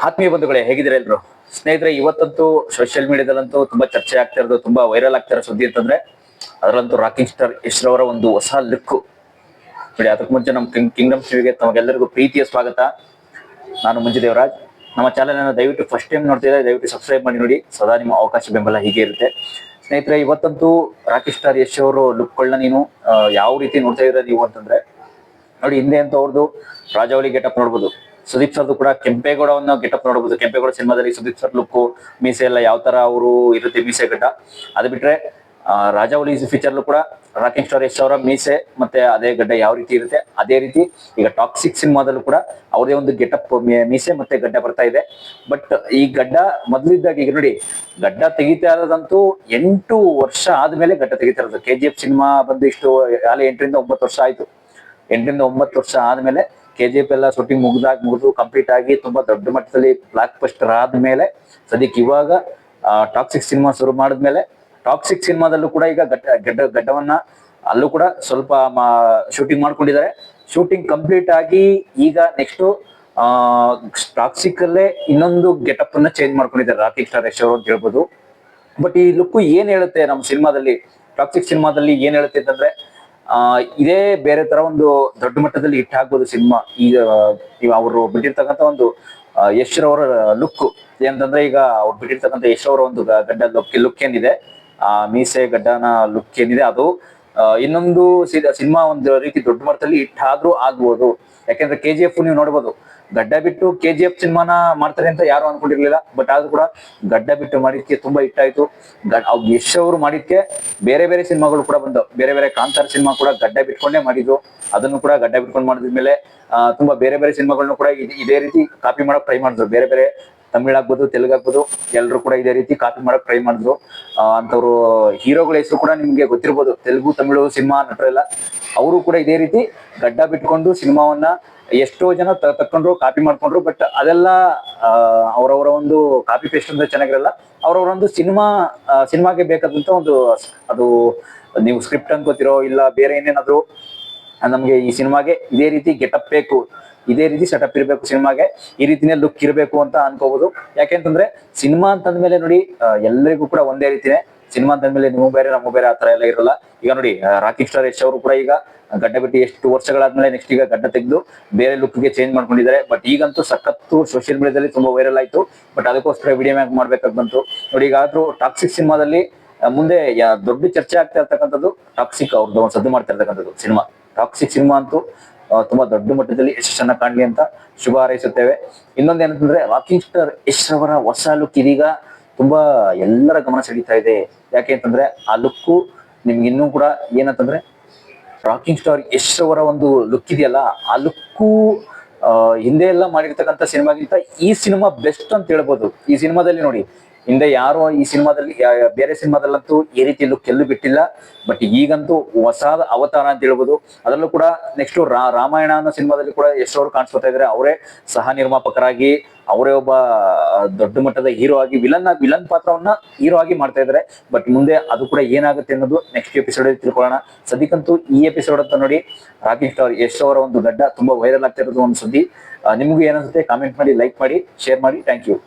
ಆತ್ಮೀಯ ಬಂಧುಗಳೇ, ಹೇಗಿದ್ದೀರಾ ಎಲ್ರು? ಸ್ನೇಹಿತರೆ, ಇವತ್ತಂತೂ ಸೋಷಿಯಲ್ ಮೀಡಿಯಾದಲ್ಲಂತೂ ತುಂಬಾ ಚರ್ಚೆ ಆಗ್ತಾ ಇರೋದು, ತುಂಬಾ ವೈರಲ್ ಆಗ್ತಾ ಇರೋ ಸುದ್ದಿ ಅಂತಂದ್ರೆ ಅದರಲ್ಲಂತೂ ರಾಕಿಂಗ್ ಸ್ಟಾರ್ ಯಶ್ ರವರ ಒಂದು ಹೊಸ ಲುಕ್ ನೋಡಿ. ಅದಕ್ಕೆ ಮುಂಚೆ ನಮ್ಮ ಕಿಂಗ್ಡಮ್ ಟಿವಿಗೆ ತಮಗೆಲ್ಲರಿಗೂ ಪ್ರೀತಿಯ ಸ್ವಾಗತ. ನಾನು ಮಂಜು ದೇವರಾಜ್. ನಮ್ಮ ಚಾನೆಲ್ ಅನ್ನು ದಯವಿಟ್ಟು ಫಸ್ಟ್ ಟೈಮ್ ನೋಡ್ತಿದ್ರೆ ದಯವಿಟ್ಟು ಸಬ್ಸ್ಕ್ರೈಬ್ ಮಾಡಿ ನೋಡಿ. ಸದಾ ನಿಮ್ಮ ಅವಕಾಶ ಬೆಂಬಲ ಹೀಗೆ ಇರುತ್ತೆ. ಸ್ನೇಹಿತರೆ, ಇವತ್ತಂತೂ ರಾಕಿಂಗ್ ಸ್ಟಾರ್ ಯಶ್ ಅವರು ಲುಕ್ಗಳನ್ನ ನೀವು ಯಾವ ರೀತಿ ನೋಡ್ತಾ ಇದ್ರೆ ನೀವು ಅಂತಂದ್ರೆ ನೋಡಿ, ಹಿಂದೆ ಅಂತ ಅವ್ರದ್ದು ರಾಜವಳಿ ಗೆಟಪ್ ನೋಡ್ಬೋದು. ಸುದೀಪ್ ಸರ್ದು ಕೂಡ ಕೆಂಪೇಗೌಡವನ್ನ ಗೆಟಪ್ ನೋಡಬಹುದು. ಕೆಂಪೇಗೌಡ ಸಿನಿಮಾದಲ್ಲಿ ಸುದೀಪ್ ಸರ್ ಲುಕ್, ಮೀಸೆ ಎಲ್ಲ ಯಾವ ತರ ಅವರು ಇರುತ್ತೆ, ಮೀಸೆ ಗಡ್ಡ. ಅದು ಬಿಟ್ರೆ ರಾಜವಳಿ ಫೀಚರ್ಲು ಕೂಡ ರಾಕಿಂಗ್ ಸ್ಟಾರ್ ಯಶ್ ಅವರ ಮೀಸೆ ಮತ್ತೆ ಅದೇ ಗಡ್ಡ ಯಾವ ರೀತಿ ಇರುತ್ತೆ ಅದೇ ರೀತಿ ಈಗ ಟಾಕ್ಸಿಕ್ ಸಿನಿಮಾದಲ್ಲೂ ಕೂಡ ಅವರೇ ಒಂದು ಗೆಟಪ್, ಮೀಸೆ ಮತ್ತೆ ಗಡ್ಡ ಬರ್ತಾ ಇದೆ. ಬಟ್ ಈ ಗಡ್ಡ ಮೊದಲಿದ್ದಾಗ ಈಗ ನೋಡಿ, ಗಡ್ಡ ತೆಗಿತಾ ಇರೋದಂತೂ 8 ವರ್ಷ ಆದ್ಮೇಲೆ ಗಡ್ಡ ತೆಗಿತಾ ಇರೋದು. KGF ಸಿನಿಮಾ ಬಂದು ಇಷ್ಟು 8 ರಿಂದ 9 ವರ್ಷ ಆಯ್ತು. 8 ರಿಂದ 9 ವರ್ಷ ಆದ್ಮೇಲೆ KGF ಎಲ್ಲ ಶೂಟಿಂಗ್ ಮುಗಿದು ಕಂಪ್ಲೀಟ್ ಆಗಿ ತುಂಬಾ ದೊಡ್ಡ ಮಟ್ಟದಲ್ಲಿ ಬ್ಲಾಕ್ ಬಸ್ಟರ್ ಆದ್ಮೇಲೆ ಸದ್ಯಕ್ಕೆ ಇವಾಗ ಟಾಕ್ಸಿಕ್ ಸಿನಿಮಾ ಶುರು ಮಾಡಿದ್ಮೇಲೆ ಟಾಕ್ಸಿಕ್ ಸಿನಿಮಾದಲ್ಲೂ ಕೂಡ ಈಗ ಗಡ್ಡವನ್ನ ಅಲ್ಲೂ ಕೂಡ ಸ್ವಲ್ಪ ಶೂಟಿಂಗ್ ಮಾಡ್ಕೊಂಡಿದ್ದಾರೆ. ಶೂಟಿಂಗ್ ಕಂಪ್ಲೀಟ್ ಆಗಿ ಈಗ ನೆಕ್ಸ್ಟ್ ಟಾಕ್ಸಿಕ್ ಅಲ್ಲೇ ಇನ್ನೊಂದು ಗೆಟಪ್ ಅನ್ನ ಚೇಂಜ್ ಮಾಡ್ಕೊಂಡಿದ್ದಾರೆ ರಾಕಿಂಗ್ ಸ್ಟಾರ್ ಯಶ್ ಅವರು ಅಂತ ಹೇಳ್ಬೋದು. ಬಟ್ ಈ ಲುಕ್ ಏನ್ ಹೇಳುತ್ತೆ ನಮ್ಮ ಸಿನಿಮಾದಲ್ಲಿ, ಟಾಕ್ಸಿಕ್ ಸಿನಿಮಾದಲ್ಲಿ ಏನ್ ಹೇಳುತ್ತೆ ಅಂತಂದ್ರೆ ಇದೇ ಬೇರೆ ತರ ಒಂದು ದೊಡ್ಡ ಮಟ್ಟದಲ್ಲಿ ಹಿಟ್ ಆಗ್ಬೋದು ಸಿನಿಮಾ. ಈಗ ಅವರು ಬಿಟ್ಟಿರ್ತಕ್ಕಂಥ ಒಂದು ಯಶ್ ಅವರ ಲುಕ್ ಏನಂತಂದ್ರೆ, ಈಗ ಅವ್ರು ಬಿಟ್ಟಿರ್ತಕ್ಕಂಥ ಯಶ್ ಅವರ ಒಂದು ಗಡ್ಡ ಲುಕ್ ಏನಿದೆ, ಮೀಸೆ ಗಡ್ಡನ ಲುಕ್ ಏನಿದೆ, ಅದು ಇನ್ನೊಂದು ಸಿನಿಮಾ ಒಂದು ರೀತಿ ದೊಡ್ಡ ಮಟ್ಟದಲ್ಲಿ ಹಿಟ್ ಆದ್ರೂ ಆಗ್ಬೋದು. ಯಾಕೆಂದ್ರೆ KGF ನೀವು ನೋಡ್ಬೋದು, ಗಡ್ಡ ಬಿಟ್ಟು KGF ಸಿನಿಮಾನ ಮಾಡ್ತಾರೆ ಅಂತ ಯಾರು ಅನ್ಕೊಂಡಿರ್ಲಿಲ್ಲ. ಬಟ್ ಆದ್ರೂ ಕೂಡ ಗಡ್ಡ ಬಿಟ್ಟು ಮಾಡಿದ್ಕೆ ತುಂಬಾ ಹಿಟ್ ಆಯ್ತು. ಯಶ್ ಅವರು ಮಾಡಿದ್ಕೆ ಬೇರೆ ಬೇರೆ ಸಿನಿಮಾಗಳು ಕೂಡ ಬಂದವು. ಬೇರೆ ಬೇರೆ ಕಾಂತಾರ ಸಿನಿಮಾ ಕೂಡ ಗಡ್ಡ ಬಿಟ್ಕೊಂಡೇ ಮಾಡಿದ್ರು. ಅದನ್ನು ಕೂಡ ಗಡ್ಡ ಬಿಟ್ಕೊಂಡು ಮಾಡಿದ್ಮೇಲೆ ತುಂಬಾ ಬೇರೆ ಬೇರೆ ಸಿನಿಮಾಗಳನ್ನ ಕೂಡ ಇದೇ ರೀತಿ ಕಾಪಿ ಮಾಡಕ್ ಟ್ರೈ ಮಾಡಿದ್ರು. ಬೇರೆ ಬೇರೆ ತಮಿಳ್ ಆಗ್ಬೋದು, ತೆಲುಗು ಆಗ್ಬೋದು, ಎಲ್ಲರೂ ಕೂಡ ಇದೇ ರೀತಿ ಕಾಪಿ ಮಾಡಕ್ ಟ್ರೈ ಮಾಡಿದ್ರು. ಅಂತವ್ರು ಹೀರೋಗಳ ಹೆಸರು ಕೂಡ ನಿಮ್ಗೆ ಗೊತ್ತಿರ್ಬೋದು. ತೆಲುಗು, ತಮಿಳು ಸಿನಿಮಾ ನಟರೆಲ್ಲ ಅವರು ಕೂಡ ಇದೇ ರೀತಿ ಗಡ್ಡ ಬಿಟ್ಕೊಂಡು ಸಿನಿಮಾವನ್ನ ಎಷ್ಟೋ ಜನ ತಕೊಂಡ್ರು, ಕಾಪಿ ಮಾಡ್ಕೊಂಡ್ರು. ಬಟ್ ಅದೆಲ್ಲ ಅವರವರ ಒಂದು ಕಾಪಿ ಪೇಸ್ಟ್ ಅಂದ್ರೆ ಚೆನ್ನಾಗಿರಲ್ಲ. ಅವರವರ ಒಂದು ಸಿನಿಮಾಗೆ ಬೇಕಾದಂತ ಒಂದು, ಅದು ನೀವು ಸ್ಕ್ರಿಪ್ಟ್ ಅನ್ಕೋತಿರೋ ಇಲ್ಲ ಬೇರೆ ಏನೇನಾದ್ರು, ನಮ್ಗೆ ಈ ಸಿನಿಮಾಗೆ ಇದೇ ರೀತಿ ಗೆಟಪ್ ಬೇಕು, ಇದೇ ರೀತಿ ಸೆಟಪ್ ಇರಬೇಕು, ಸಿನಿಮಾಗೆ ಈ ರೀತಿನೇ ಲುಕ್ ಇರಬೇಕು ಅಂತ ಅನ್ಕೋಬಹುದು. ಯಾಕೆಂತಂದ್ರೆ ಸಿನಿಮಾ ಅಂತಂದ್ಮೇಲೆ ನೋಡಿ, ಎಲ್ಲರಿಗೂ ಕೂಡ ಒಂದೇ ರೀತಿನೇ ಸಿನಿಮಾ ಅಂತಂದ್ಮೇಲೆ ನೀವು ಬೇರೆ ನಮ್ಮ ಬೇರೆ ಆತರ ಎಲ್ಲ ಇರಲ್ಲ. ಈಗ ನೋಡಿ, ರಾಕಿಂಗ್ ಸ್ಟಾರ್ ಯಶ್ ಅವರು ಕೂಡ ಈಗ ಗಡ್ಡ ಬಿಟ್ಟು ಎಷ್ಟು ವರ್ಷಗಳಾದ್ಮೇಲೆ ನೆಕ್ಸ್ಟ್ ಈಗ ಗಡ್ಡ ತೆಗೆದು ಬೇರೆ ಲುಕ್ ಗೆ ಚೇಂಜ್ ಮಾಡ್ಕೊಂಡಿದ್ದಾರೆ. ಬಟ್ ಈಗಂತೂ ಸಖತ್ತು ಸೋಷಿಯಲ್ ಮೀಡಿಯಾದಲ್ಲಿ ತುಂಬಾ ವೈರಲ್ ಆಯ್ತು. ಬಟ್ ಅದಕ್ಕೋಸ್ಕರ ವಿಡಿಯೋ ಮ್ಯಾಕ್ ಮಾಡ್ಬೇಕಾಗಿ ಬಂತು ನೋಡಿ. ಈಗ ಆದ್ರೂ ಟಾಕ್ಸಿಕ್ ಸಿನಿಮಾದಲ್ಲಿ ಮುಂದೆ ದೊಡ್ಡ ಚರ್ಚೆ ಆಗ್ತಾ ಇರ್ತಕ್ಕಂಥದ್ದು ಟಾಕ್ಸಿಕ್ ಅವ್ರದ್ದು ಒಂದು ಸದ್ದು ಮಾಡ್ತಾ ಇರ್ತಕ್ಕಂಥದ್ದು ಸಿನಿಮಾ. ಟಾಕ್ಸಿಕ್ ಸಿನಿಮಾ ಅಂತೂ ತುಂಬಾ ದೊಡ್ಡ ಮಟ್ಟದಲ್ಲಿ ಯಶಸ್ಸನ್ನ ಕಾಣ್ಲಿ ಅಂತ ಶುಭ ಹಾರೈಸುತ್ತೇವೆ. ಇನ್ನೊಂದು ಏನಂತಂದ್ರೆ, ರಾಕಿಂಗ್ ಸ್ಟಾರ್ ಯಶ್ ಅವರ ಹೊಸ ಲುಕ್ ಇದೀಗ ತುಂಬಾ ಎಲ್ಲರ ಗಮನ ಸೆಳೀತಾ ಇದೆ. ಯಾಕೆ ಅಂತಂದ್ರೆ ಆ ಲುಕ್ಕು ನಿಮ್ಗೆ ಇನ್ನೂ ಕೂಡ ಏನಂತಂದ್ರೆ, ರಾಕಿಂಗ್ ಸ್ಟಾರ್ ಯಶ್ ಅವರ ಒಂದು ಲುಕ್ ಇದೆಯಲ್ಲ, ಆ ಲುಕ್ಕು ಹಿಂದೆ ಎಲ್ಲ ಮಾಡಿರ್ತಕ್ಕಂಥ ಸಿನಿಮಾಗಿಂತ ಈ ಸಿನಿಮಾ ಬೆಸ್ಟ್ ಅಂತ ಹೇಳ್ಬೋದು. ಈ ಸಿನಿಮಾದಲ್ಲಿ ನೋಡಿ, ಹಿಂದೆ ಯಾರು ಈ ಸಿನಿಮಾದಲ್ಲಿ ಬೇರೆ ಸಿನಿಮಾದಲ್ಲಂತೂ ಈ ರೀತಿ ಲುಕ್ ಎಲ್ಲೂ ಬಿಟ್ಟಿಲ್ಲ. ಬಟ್ ಈಗಂತೂ ಹೊಸಾದ ಅವತಾರ ಅಂತ ಹೇಳ್ಬೋದು. ಅದರಲ್ಲೂ ಕೂಡ ನೆಕ್ಸ್ಟ್ ರಾಮಾಯಣ ಅನ್ನೋ ಸಿನಿಮಾದಲ್ಲಿ ಕೂಡ ಯಶ್ ಅವರು ಕಾಣಿಸ್ಕೊತಾ ಇದ್ದಾರೆ. ಅವರೇ ಸಹ ನಿರ್ಮಾಪಕರಾಗಿ, ಅವರೇ ಒಬ್ಬ ದೊಡ್ಡ ಮಟ್ಟದ ಹೀರೋ ಆಗಿ, ವಿಲನ್ ಪಾತ್ರವನ್ನ ಹೀರೋ ಆಗಿ ಮಾಡ್ತಾ ಇದ್ದಾರೆ. ಬಟ್ ಮುಂದೆ ಅದು ಕೂಡ ಏನಾಗುತ್ತೆ ಅನ್ನೋದು ನೆಕ್ಸ್ಟ್ ಎಪಿಸೋಡ್ ಅಲ್ಲಿ ತಿಳ್ಕೊಳ್ಳೋಣ. ಸದ್ಯಕ್ಕಂತೂ ಈ ಎಪಿಸೋಡ್ ಅಂತ ನೋಡಿ, ರಾಕಿಂಗ್ ಸ್ಟಾರ್ ಯಶ್ ಅವರ ಒಂದು ಗಡ್ಡ ತುಂಬಾ ವೈರಲ್ ಆಗ್ತಾ ಇರೋದು ಒಂದು ಸುದ್ದಿ. ನಿಮಗೂ ಏನನ್ಸುತ್ತೆ ಕಾಮೆಂಟ್ ಮಾಡಿ, ಲೈಕ್ ಮಾಡಿ, ಶೇರ್ ಮಾಡಿ. Thank you.